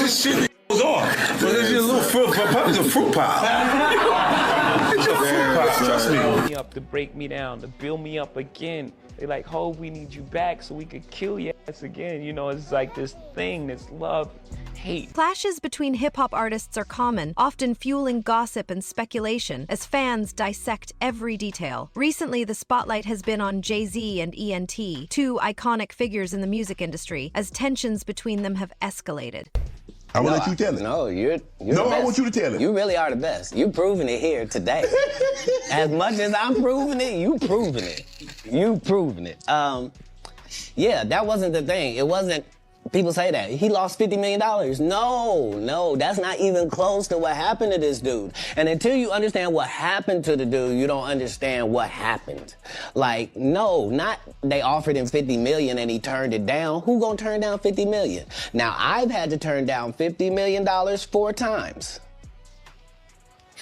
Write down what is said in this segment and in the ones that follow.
this shit goes on. So there's just a little fruit pop. It's a fruit pop. It's a fruit pop. Trust me. Me up to break me down, to build me up again. They like, Hov, we need you back so we could kill your ass again. You know, it's like this thing, this love, hate. Clashes between hip-hop artists are common, often fueling gossip and speculation as fans dissect every detail. Recently, the spotlight has been on JayZ and ENT, two iconic figures in the music industry, as tensions between them have escalated. I will let you tell it. No, you're no, the best. I want you to tell it. You really are the best. You've proven it here today. As much as I'm proving it, you proving it. You proving it. Yeah, that wasn't the thing. It wasn't, people say that. He lost $50 million. No, that's not even close to what happened to this dude. And until you understand what happened to the dude, you don't understand what happened. Like, no, not they offered him $50 million and he turned it down. Who gonna turn down $50 million? Now, I've had to turn down $50 million 4 times.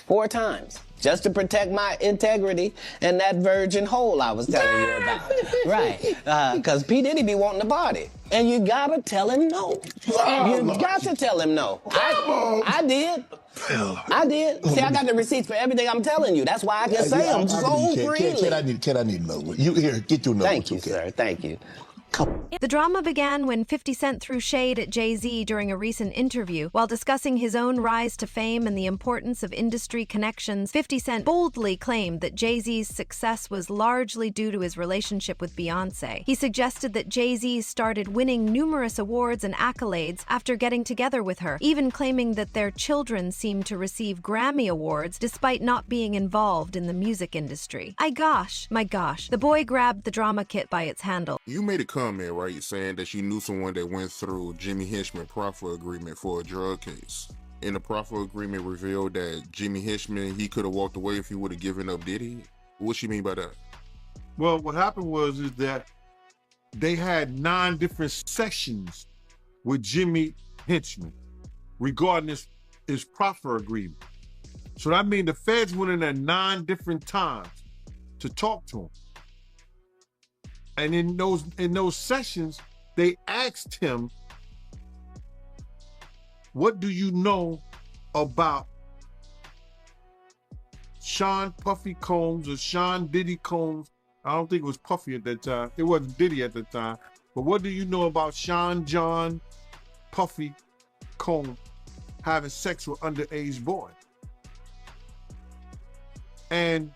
4 times. Just to protect my integrity and that virgin hole I was telling you about. Right. Because P. Diddy be wanting to party. And you gotta tell him no. You got to tell him no. I did. I did. See, I got the receipts for everything I'm telling you. That's why I can say them so freely. Kid, I need another one. You here, get your number. Thank you, sir. Thank you. The drama began when 50 Cent threw shade at JayZ during a recent interview. While discussing his own rise to fame and the importance of industry connections, 50 Cent boldly claimed that JayZ's success was largely due to his relationship with Beyoncé. He suggested that JayZ started winning numerous awards and accolades after getting together with her, even claiming that their children seemed to receive Grammy Awards despite not being involved in the music industry. My gosh, the boy grabbed the drama kit by its handle. You made a comment, right, saying that you knew someone that went through Jimmy Henchman proffer agreement for a drug case. And the proffer agreement revealed that Jimmy Henchman, he could have walked away if he would have given up Diddy. What you mean by that? Well, what happened is that they had 9 different sessions with Jimmy Henchman regarding his proffer agreement. So that means the feds went in there 9 different times to talk to him. And in those sessions, they asked him, what do you know about Sean Puffy Combs or Sean Diddy Combs? I don't think it was Puffy at that time. It wasn't Diddy at the time. But what do you know about Sean John Puffy Combs having sex with underage boys? And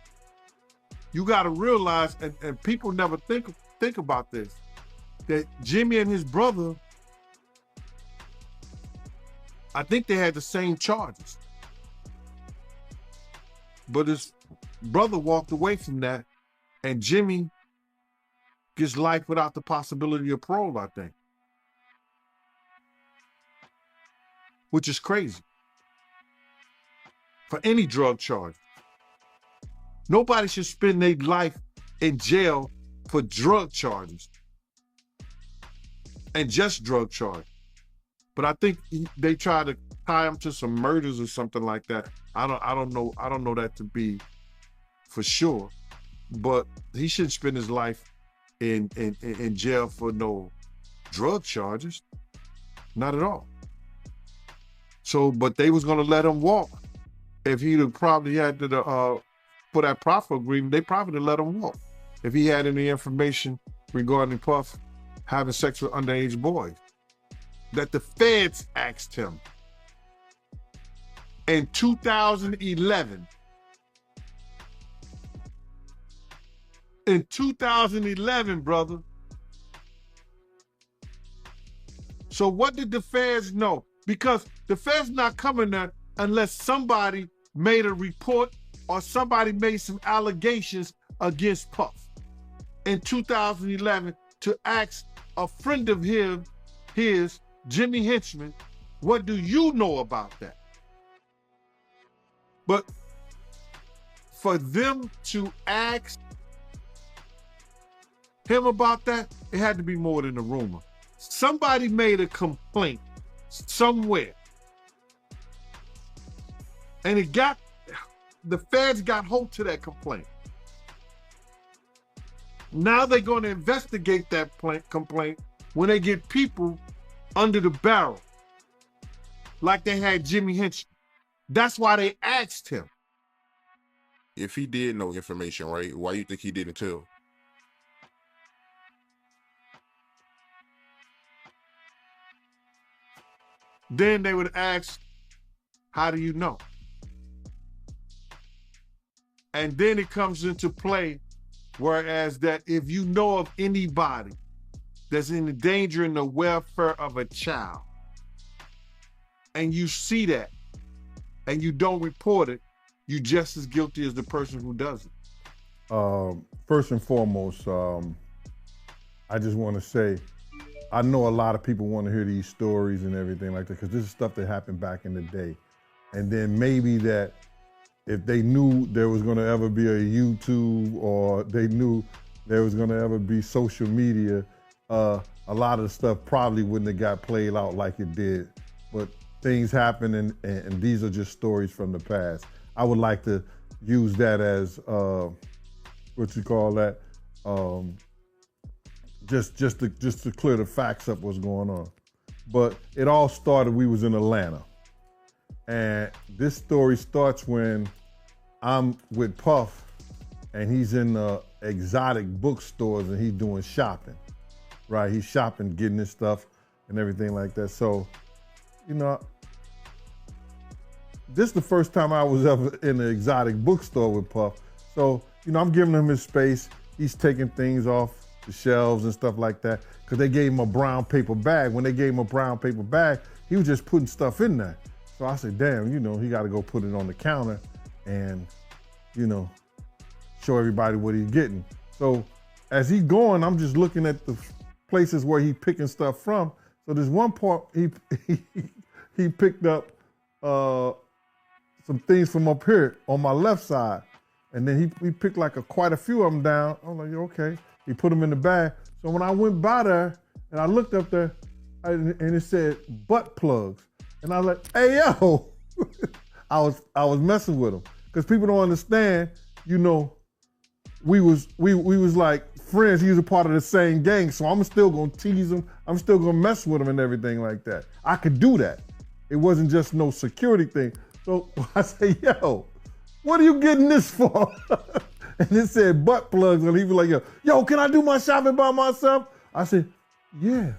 you got to realize, and people never think about this, that Jimmy and his brother, I think they had the same charges. But his brother walked away from that, and Jimmy gets life without the possibility of parole, I think. Which is crazy. For any drug charge. Nobody should spend their life in jail for drug charges and just drug charges. But I think they try to tie him to some murders or something like that. I don't know that to be for sure, but he shouldn't spend his life in jail for no drug charges. Not at all. So, but they was gonna let him walk. If he'd have probably had to for that proffer agreement, they probably let him walk. If he had any information regarding Puff having sex with underage boys, that the feds asked him in 2011. In 2011, brother. So what did the feds know? Because the feds not coming there unless somebody made a report or somebody made some allegations against Puff in 2011 to ask a friend of his, Jimmy Henchman, what do you know about that? But for them to ask him about that, it had to be more than a rumor. Somebody made a complaint somewhere. And the feds got hold to that complaint. Now they're going to investigate that complaint when they get people under the barrel. like they had Jimmy Henchman. That's why they asked him. If he did know information, right, why you think he didn't tell? Then they would ask, how do you know? And then it comes into play, whereas that if you know of anybody that's in danger in the welfare of a child, and you see that, and you don't report it, you're just as guilty as the person who does it. First and foremost, I just want to say, I know a lot of people want to hear these stories and everything like that, because this is stuff that happened back in the day. And then maybe that if they knew there was going to ever be a YouTube, or they knew there was going to ever be social media, a lot of the stuff probably wouldn't have got played out like it did. But things happen, and these are just stories from the past. I would like to use that as, what you call that, just to clear the facts up what's going on. But it all started, we was in Atlanta. And this story starts when I'm with Puff, and he's in the exotic bookstores, and he's doing shopping, right? He's shopping, getting his stuff and everything like that. So, you know, this is the first time I was ever in an exotic bookstore with Puff. So, you know, I'm giving him his space. He's taking things off the shelves and stuff like that, because they gave him a brown paper bag. When they gave him a brown paper bag, he was just putting stuff in there. So I said, damn, you know, he got to go put it on the counter and, you know, show everybody what he's getting. So as he's going, I'm just looking at the places where he's picking stuff from. So there's one part he picked up some things from up here on my left side. And then he picked like quite a few of them down. I'm like, okay. He put them in the bag. So when I went by there and I looked up there, and it said butt plugs. And I was like, hey, yo. I was messing with him. Because people don't understand, you know, we was like friends. He was a part of the same gang. So I'm still gonna tease him. I'm still gonna mess with him and everything like that. I could do that. It wasn't just no security thing. So I say, yo, what are you getting this for? And it said butt plugs, and he was like, yo, can I do my shopping by myself? I said, yeah,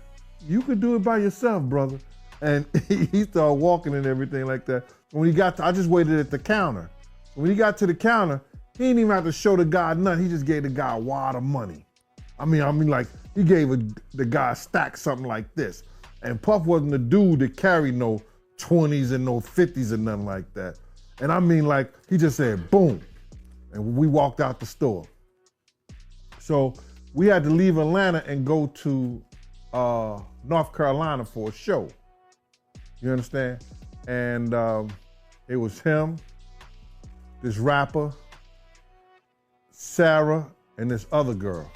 you could do it by yourself, brother. And he started walking and everything like that. When he got to, I just waited at the counter. When he got to the counter, he didn't even have to show the guy nothing. He just gave the guy a wad of money. I mean, like, he gave the guy a stack, something like this. And Puff wasn't the dude that carried no 20s and no 50s and nothing like that. And I mean, like, he just said, boom. And we walked out the store. So we had to leave Atlanta and go to North Carolina for a show. You understand? And it was him, this rapper, Sarah, and this other girl.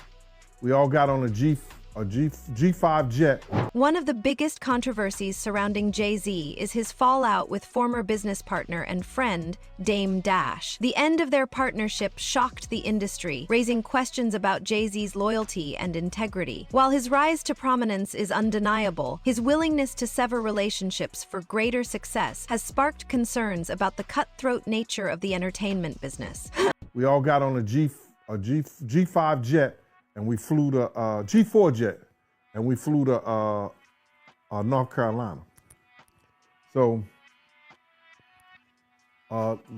We all got on a G5 jet. One of the biggest controversies surrounding JayZ is his fallout with former business partner and friend, Dame Dash. The end of their partnership shocked the industry, raising questions about JayZ's loyalty and integrity. While his rise to prominence is undeniable, his willingness to sever relationships for greater success has sparked concerns about the cutthroat nature of the entertainment business. We all got on a G5 jet, and we flew to G4 jet, and we flew to North Carolina. So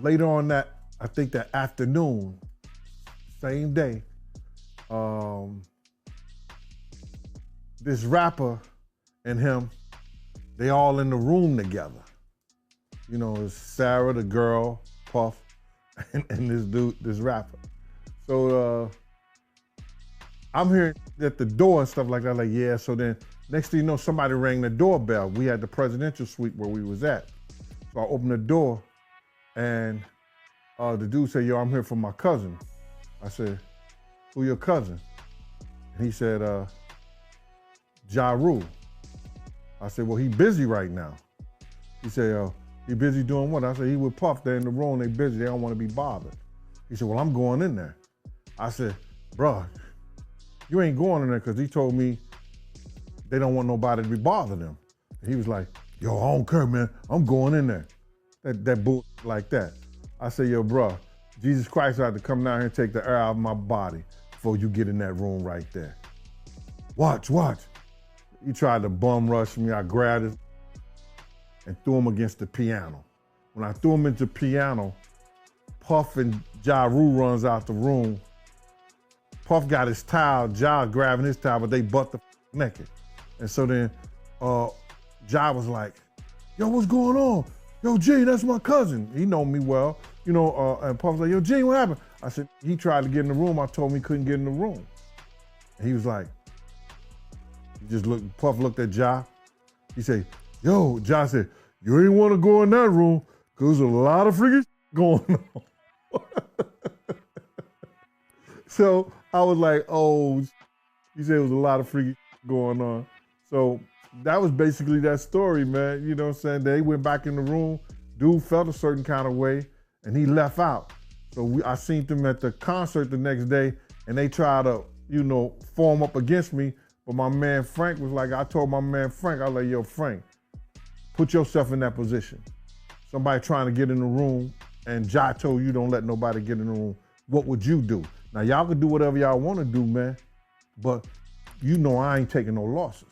later on that, I think that afternoon, same day, this rapper and him, they all in the room together. You know, it's Sarah, the girl, Puff, and this dude, this rapper. So I'm hearing at the door and stuff like that, like, yeah, so then next thing you know, somebody rang the doorbell. We had the presidential suite where we was at. So I opened the door, and the dude said, yo, I'm here for my cousin. I said, who your cousin? And he said, Ja Rule. I said, well, he busy right now. He said, he busy doing what? I said, he with Puff, they're in the room, they busy, they don't want to be bothered. He said, well, I'm going in there. I said, bruh, you ain't going in there, because he told me they don't want nobody to be bothering them. And he was like, yo, I don't care, man. I'm going in there. That bull like that. I say, yo, bro, Jesus Christ had to come down here and take the air out of my body before you get in that room right there. Watch. He tried to bum rush me. I grabbed it and threw him against the piano. When I threw him into the piano, Puff and Ja Rule runs out the room. Puff got his towel, Ja grabbing his towel, but they butt the naked. And so then Ja was like, yo, what's going on? Yo, G, that's my cousin. He know me well. You know, and Puff was like, yo, G, what happened? I said, he tried to get in the room. I told him he couldn't get in the room. And he was like, Puff looked at Ja. He said, yo, Ja said, you ain't want to go in that room because there's a lot of freaking going on. So I was like, oh, he said it was a lot of freaking going on. So that was basically that story, man. You know what I'm saying? They went back in the room. Dude felt a certain kind of way, and he left out. So I seen them at the concert the next day, and they tried to, form up against me. But my man Frank was like, I told my man Frank, I was like, yo, Frank, put yourself in that position. Somebody trying to get in the room, and Ja told you don't let nobody get in the room. What would you do? Now, y'all can do whatever y'all want to do, man, but I ain't taking no losses.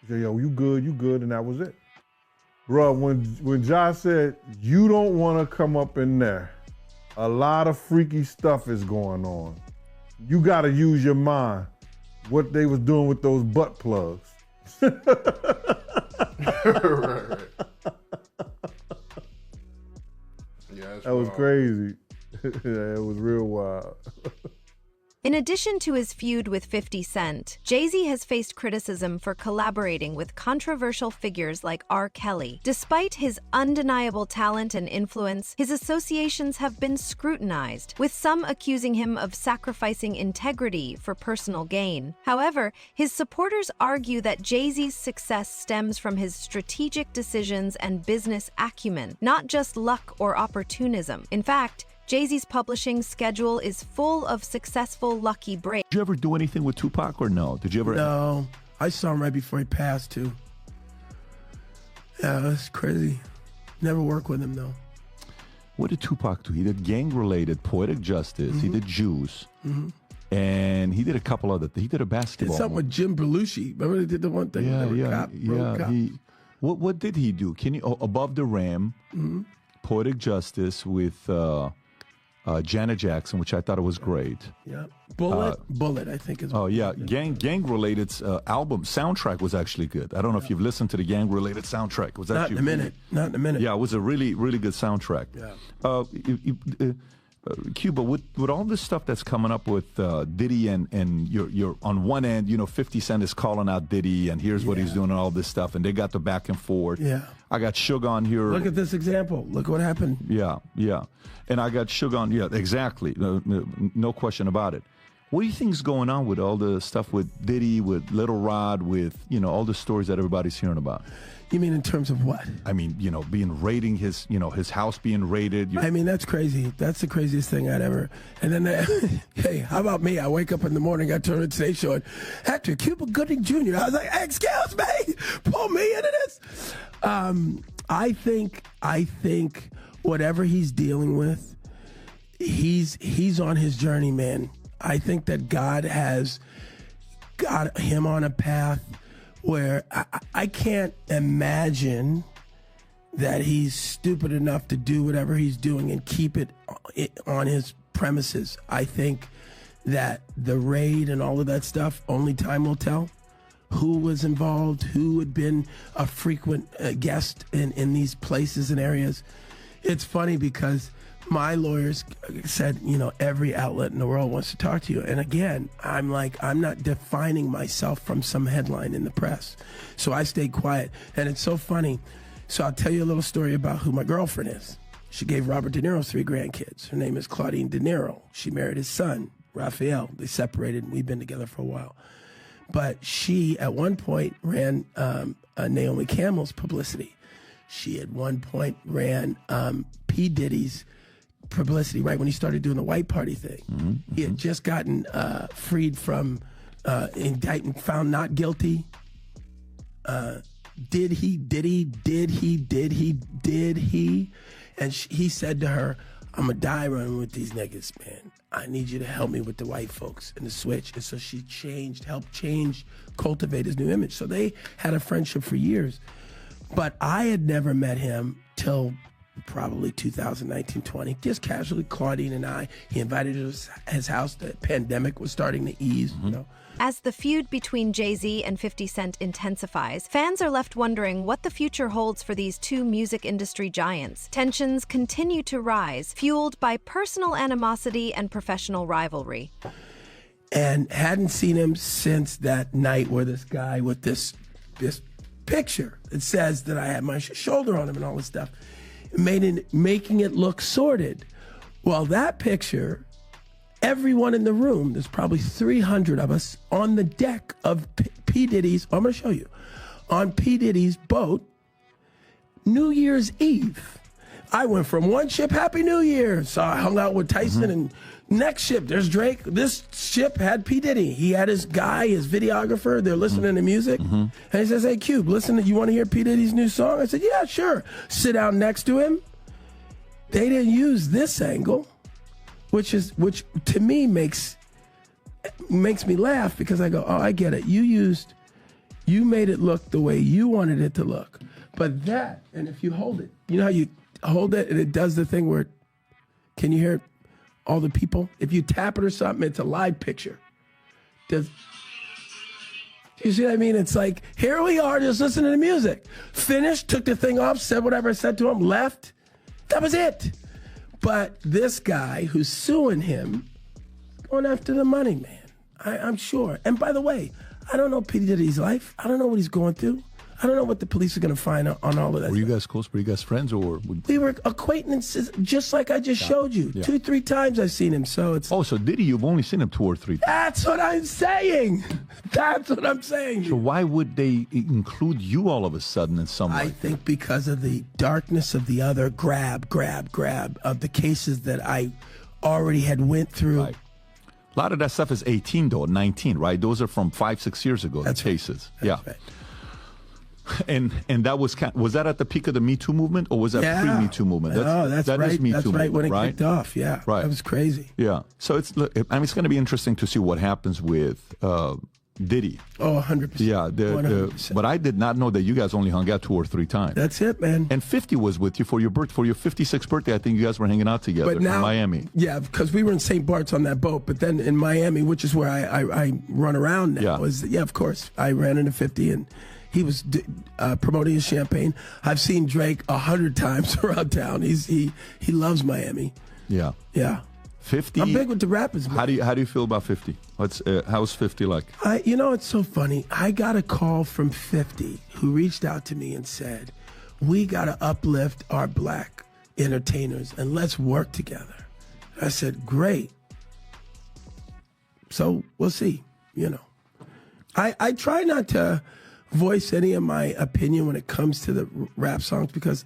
He said, yo, you good, and that was it. Bro, when Ja said, you don't want to come up in there, a lot of freaky stuff is going on. You got to use your mind. What they was doing with those butt plugs. right. Yeah, that was crazy. Yeah, it was real wild. In addition to his feud with 50 Cent, JayZ has faced criticism for collaborating with controversial figures like R. Kelly. Despite his undeniable talent and influence, his associations have been scrutinized, with some accusing him of sacrificing integrity for personal gain. However, his supporters argue that JayZ's success stems from his strategic decisions and business acumen, not just luck or opportunism. In fact, JayZ's publishing schedule is full of successful lucky breaks. Did you ever do anything with Tupac or no? Did you ever? No, I saw him right before he passed too. Yeah, that's crazy. Never worked with him though. What did Tupac do? He did gang-related Poetic Justice. He did Juice. And he did a couple other things. He did a basketball. Did something with Jim Belushi. Remember he did the one thing? What did he do? Can you Above the Rim, Poetic Justice with Janet Jackson, which I thought it was great. Yeah, Bullet, I think is. Oh yeah, gang-related album soundtrack was actually good. I don't know if you've listened to the gang-related soundtrack. It was not in a minute. Not in a minute. Yeah, it was a really, really good soundtrack. Yeah. Cuba, with all this stuff that's coming up with Diddy and you're on one end, 50 Cent is calling out Diddy and here's what he's doing and all this stuff, and they got the back and forth. Yeah. I got Suge on here. Look at this example. Look what happened. Yeah. And I got Suge on. Yeah, exactly. No question about it. What do you think's going on with all the stuff with Diddy, with Little Rod, with, all the stories that everybody's hearing about? You mean in terms of what? I mean, being his house being raided. I mean, that's crazy. That's the craziest thing I'd ever. And then, hey, how about me? I wake up in the morning, I turn on Today Show, and Hector Cuba Gooding Jr. I was like, excuse me, pull me into this. I think whatever he's dealing with, he's on his journey, man. I think that God has got him on a path where I can't imagine that he's stupid enough to do whatever he's doing and keep it on his premises. I think that the raid and all of that stuff, only time will tell. Who was involved, who had been a frequent guest in these places and areas. It's funny because my lawyers said, every outlet in the world wants to talk to you. And again, I'm like, I'm not defining myself from some headline in the press. So I stayed quiet. And it's so funny. So I'll tell you a little story about who my girlfriend is. She gave Robert De Niro 3 grandkids. Her name is Claudine De Niro. She married his son, Raphael. They separated, and we've been together for a while. But she, at one point, ran Naomi Campbell's publicity. She, at one point, ran P. Diddy's publicity, right when he started doing the white party thing. He had just gotten freed from indictment, found not guilty. did he? And he said to her, I'm going to die running with these niggas, man. I need you to help me with the white folks and the switch. And so she helped cultivate his new image. So they had a friendship for years. But I had never met him till probably 2019-20, just casually, Claudine and I. He invited us to his house. The pandemic was starting to ease, you know. As the feud between JayZ and 50 Cent intensifies, fans are left wondering what the future holds for these two music industry giants. Tensions continue to rise, fueled by personal animosity and professional rivalry. And hadn't seen him since that night where this guy with this picture, it says that I had my shoulder on him and all this stuff, making it look sordid. Well, that picture, everyone in the room, there's probably 300 of us on the deck of P. Diddy's, I'm going to show you, on P. Diddy's boat, New Year's Eve. I went from one ship, Happy New Year. So I hung out with Tyson, and next ship, there's Drake. This ship had P. Diddy. He had his guy, his videographer. They're listening to music. And he says, hey, Cube, listen, you want to hear P. Diddy's new song? I said, yeah, sure. Sit down next to him. They didn't use this angle, which to me makes me laugh, because I go, oh, I get it. You made it look the way you wanted it to look. But that, and if you hold it, you know how you hold it and it does the thing where, can you hear all the people? If you tap it or something, it's a live picture. Do you see what I mean? It's like, here we are just listening to music. Finished, took the thing off, said whatever I said to him, left. That was it. But this guy who's suing him, going after the money, man. I'm sure. And by the way, I don't know P. Diddy's life. I don't know what he's going through. I don't know what the police are going to find on all of that. Were you guys close? Were you guys friends, or? We were acquaintances, just like I just showed you. Yeah. 2-3 times I've seen him. So it's. Oh, so Diddy, you've only seen him 2 or 3 times. That's what I'm saying. That's what I'm saying. So why would they include you all of a sudden in some way? I think because of the darkness of the other grab of the cases that I already had went through. Right. A lot of that stuff is 18 though, 19, right? Those are from 5-6 years ago. That's the cases. Right. That's yeah. Right. And that was that at the peak of the Me Too movement, or was that pre-Me Too movement? That's right. Is Me that's Too right movement, when it kicked off. Yeah, right. That was crazy. Yeah. So it's going to be interesting to see what happens with Diddy. Oh, 100%. Yeah. But I did not know that you guys only hung out 2 or 3 times. That's it, man. And 50 was with you for your 56th birthday. I think you guys were hanging out together in Miami. Yeah, because we were in St. Bart's on that boat. But then in Miami, which is where I run around now, of course, I ran into 50 and he was promoting his champagne. I've seen Drake 100 times around town. He loves Miami. Yeah. Yeah. 50. I'm big with the rappers, man. How do you feel about 50? How's 50 like? It's so funny. I got a call from 50 who reached out to me and said, we got to uplift our black entertainers and let's work together. I said, great. So we'll see, I try not to voice any of my opinion when it comes to the rap songs, because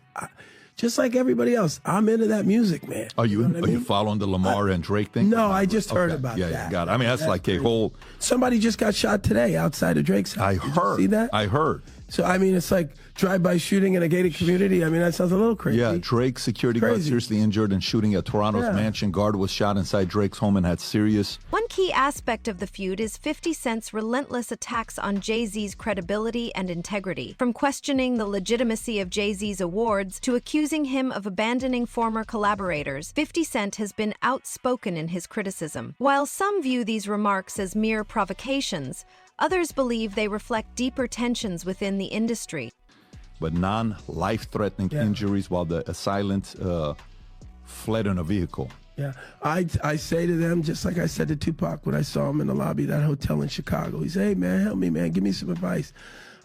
just like everybody else, I'm into that music, man. Are you following the Lamar and Drake thing? No, I just heard about that. Yeah, got it. I mean, that's like a whole. Somebody just got shot today outside of Drake's house. Did you see that? I heard. So, I mean, it's like drive-by shooting in a gated community. I mean, that sounds a little crazy. Yeah, Drake's security guard seriously injured in shooting at Toronto's mansion. Guard was shot inside Drake's home and had serious. One key aspect of the feud is 50 Cent's relentless attacks on JayZ's credibility and integrity. From questioning the legitimacy of JayZ's awards to accusing him of abandoning former collaborators, 50 Cent has been outspoken in his criticism. While some view these remarks as mere provocations, others believe they reflect deeper tensions within the industry. But non-life-threatening injuries while the assailant fled in a vehicle. Yeah, I say to them, just like I said to Tupac when I saw him in the lobby of that hotel in Chicago. He said, hey, man, help me, man. Give me some advice.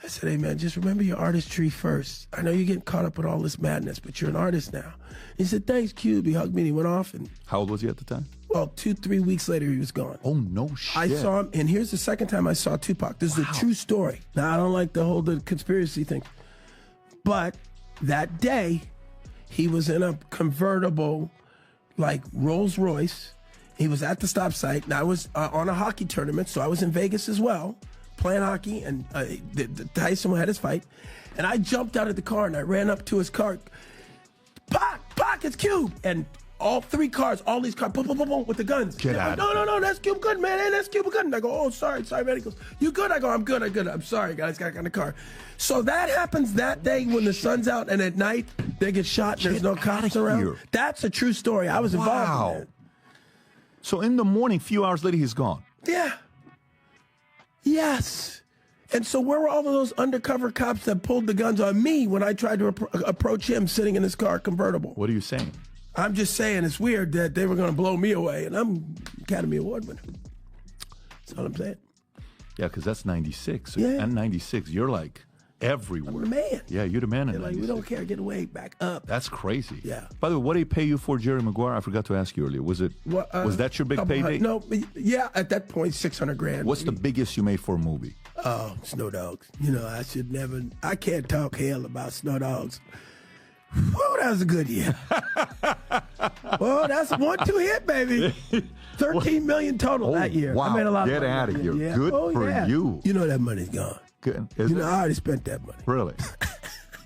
I said, hey, man, just remember your artistry first. I know you're getting caught up with all this madness, but you're an artist now. He said, thanks, Cube. He hugged me and he went off. And how old was he at the time? Well, 2-3 weeks later, he was gone. Oh, no shit. I saw him, and here's the second time I saw Tupac. This is a true story. Now, I don't like the conspiracy thing. But that day, he was in a convertible, like Rolls Royce. He was at the stop sign. Now, I was on a hockey tournament, so I was in Vegas as well. playing hockey, and Tyson had his fight, and I jumped out of the car and I ran up to his car. Pac, it's Cube, and all 3 cars, all these cars, boom, boom, boom, boom, with the guns. Get out. No, that's Cube Good, man. Hey, that's Cube Good. And I go, oh, sorry, man. He goes, you good? I go, I'm good. I'm sorry, guys. Got in the car. So that happens that day when the sun's out, and at night they get shot. There's no cops around. Here. That's a true story. I was involved in that. So in the morning, few hours later, he's gone. Yeah. Yes. And so where were all of those undercover cops that pulled the guns on me when I tried to approach him sitting in his car convertible? What are you saying? I'm just saying it's weird that they were going to blow me away, and I'm Academy Award winner. That's all I'm saying. Yeah, because that's 96. So Yeah. And 96, you're like everywhere. I'm the man. Yeah, you're the man in They're like, 96. we don't care. Get away. Back up. That's crazy. Yeah. By the way, what did he pay you for, Jerry Maguire? I forgot to ask you earlier. Was that your big payday? No, yeah, at that point, $600,000. What's the biggest you made for a movie? Oh, Snow Dogs. You know, I can't talk hell about Snow Dogs. Whoa, that was a good year. Well, that's a 1-2 hit, baby. 13 million total that year. Wow. I made a lot Get of money. out of here. Yeah. Good for you. You know that money's gone. Good. I already spent that money. Really?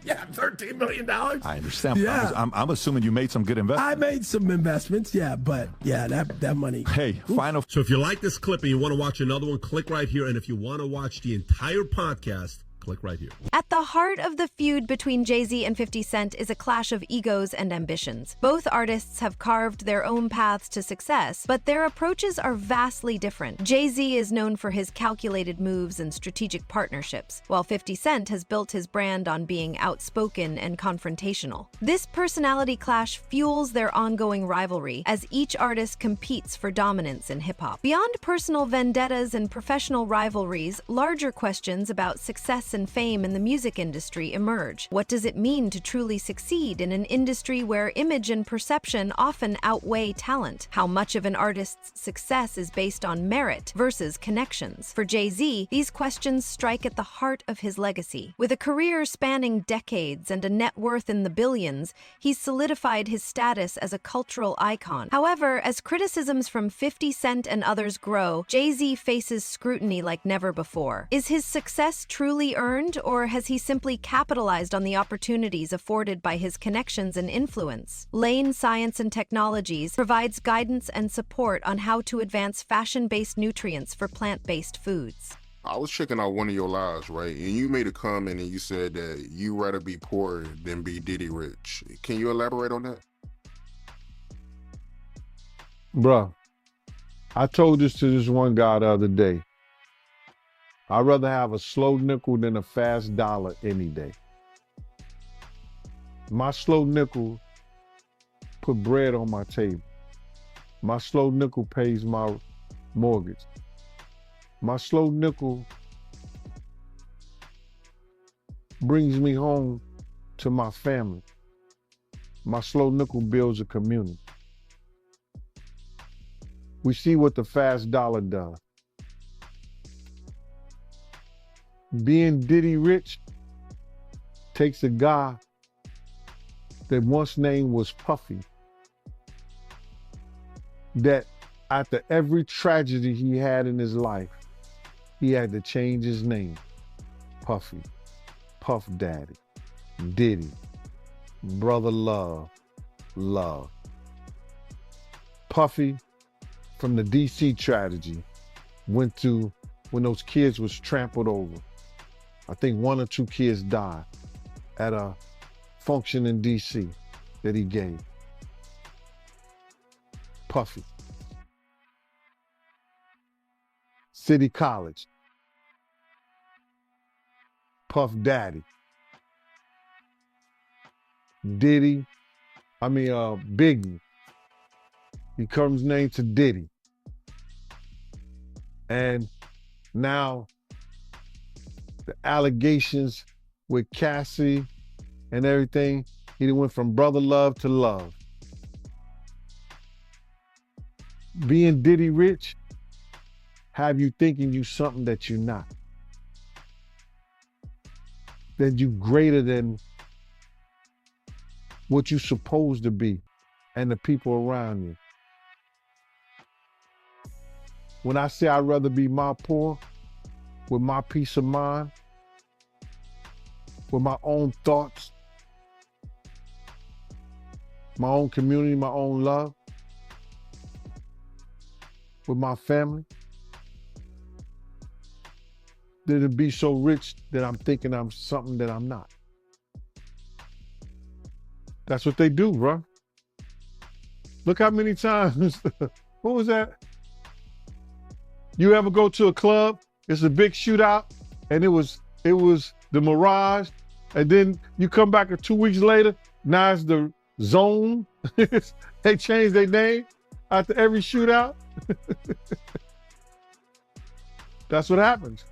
Yeah, $13 million. I understand. Yeah. I'm assuming you made some good investments. I made some investments, yeah, but yeah, that money. Hey, final. So if you like this clip and you want to watch another one, click right here. And if you want to watch the entire podcast, click right here. At the heart of the feud between JayZ and 50 Cent is a clash of egos and ambitions. Both artists have carved their own paths to success, but their approaches are vastly different. JayZ is known for his calculated moves and strategic partnerships, while 50 Cent has built his brand on being outspoken and confrontational. This personality clash fuels their ongoing rivalry as each artist competes for dominance in hip-hop. Beyond personal vendettas and professional rivalries, larger questions about success and fame in the music industry emerge. What does it mean to truly succeed in an industry where image and perception often outweigh talent? How much of an artist's success is based on merit versus connections? For JayZ, these questions strike at the heart of his legacy. With a career spanning decades and a net worth in the billions, he's solidified his status as a cultural icon. However, as criticisms from 50 Cent and others grow, JayZ faces scrutiny like never before. Is his success truly earned, or has he simply capitalized on the opportunities afforded by his connections and influence? Lane Science and Technologies provides guidance and support on how to advance fashion-based nutrients for plant-based foods. I was checking out one of your lives, right? And you made a comment and you said that you rather be poor than be Diddy rich. Can you elaborate on that? Bruh, I told this to this one guy the other day. I'd rather have a slow nickel than a fast dollar any day. My slow nickel put bread on my table. My slow nickel pays my mortgage. My slow nickel brings me home to my family. My slow nickel builds a community. We see what the fast dollar does. Being Diddy rich takes a guy that once name was Puffy, that after every tragedy he had in his life, he had to change his name. Puffy, Puff Daddy, Diddy, Brother Love, Love. Puffy, from the DC tragedy, went to when those kids was trampled over. I think 1 or 2 kids died at a function in DC that he gave. Puffy. City College. Puff Daddy. Diddy, Biggie. He comes named to Diddy. And now the allegations with Cassie and everything, he went from brother love to love. Being Diddy rich have you thinking you something that you're not. That you greater than what you're supposed to be and the people around you. When I say I'd rather be my poor, with my peace of mind, with my own thoughts, my own community, my own love, with my family, than to be so rich that I'm thinking I'm something that I'm not. That's what they do, bro. Look how many times, what was that? You ever go to a club, it's a big shootout, and it was the Mirage, and then you come back 2 weeks later, now it's the Zone. They changed their name after every shootout. That's what happens.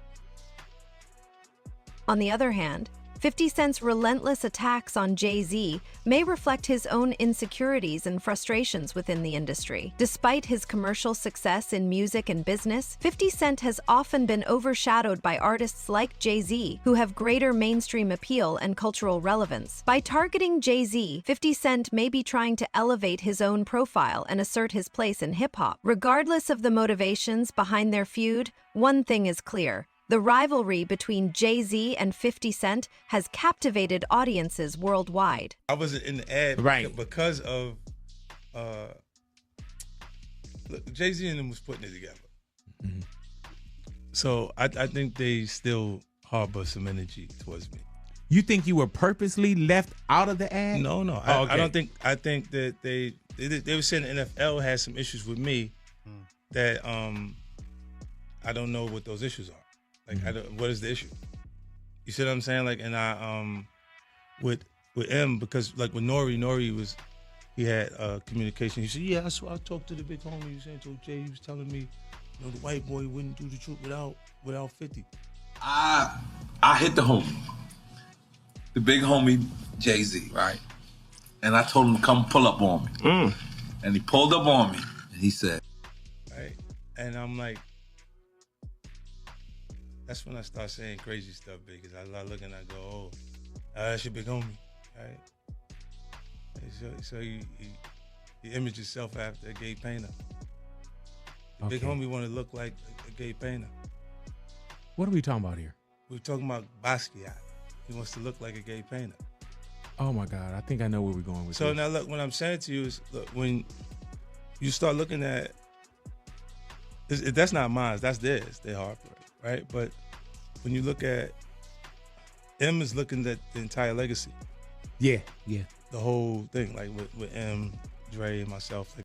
On the other hand, 50 Cent's relentless attacks on JayZ may reflect his own insecurities and frustrations within the industry. Despite his commercial success in music and business, 50 Cent has often been overshadowed by artists like JayZ, who have greater mainstream appeal and cultural relevance. By targeting JayZ, 50 Cent may be trying to elevate his own profile and assert his place in hip-hop. Regardless of the motivations behind their feud, one thing is clear. The rivalry between JayZ and 50 Cent has captivated audiences worldwide. I wasn't in the ad because of look, JayZ and them was putting it together. Mm-hmm. So I think they still harbor some energy towards me. You think you were purposely left out of the ad? No. Oh, okay. I don't think. I think that they were saying the NFL had some issues with me that I don't know what those issues are. Like, what is the issue? You see what I'm saying? Like, and I with M, because like with Nori he had communication. He said, yeah, I talked to the big homie. He said, told Jay, he was telling me, you know, the white boy wouldn't do the truth without 50. I hit the homie, the big homie JayZ, right? And I told him to come pull up on me. And he pulled up on me, and he said, right? And I'm like, that's when I start saying crazy stuff, because I look and I go, oh, that's your big homie, right? And so you image yourself after a gay painter. The big homie want to look like a gay painter. What are we talking about here? We're talking about Basquiat. He wants to look like a gay painter. Oh my God, I think I know where we're going with so this. Now look, what I'm saying to you is, look, when you start looking at, that's not mine, that's theirs, they Harper, right? But when you look at, M is looking at the entire legacy. Yeah. The whole thing, like with M, Dre, and myself. Like,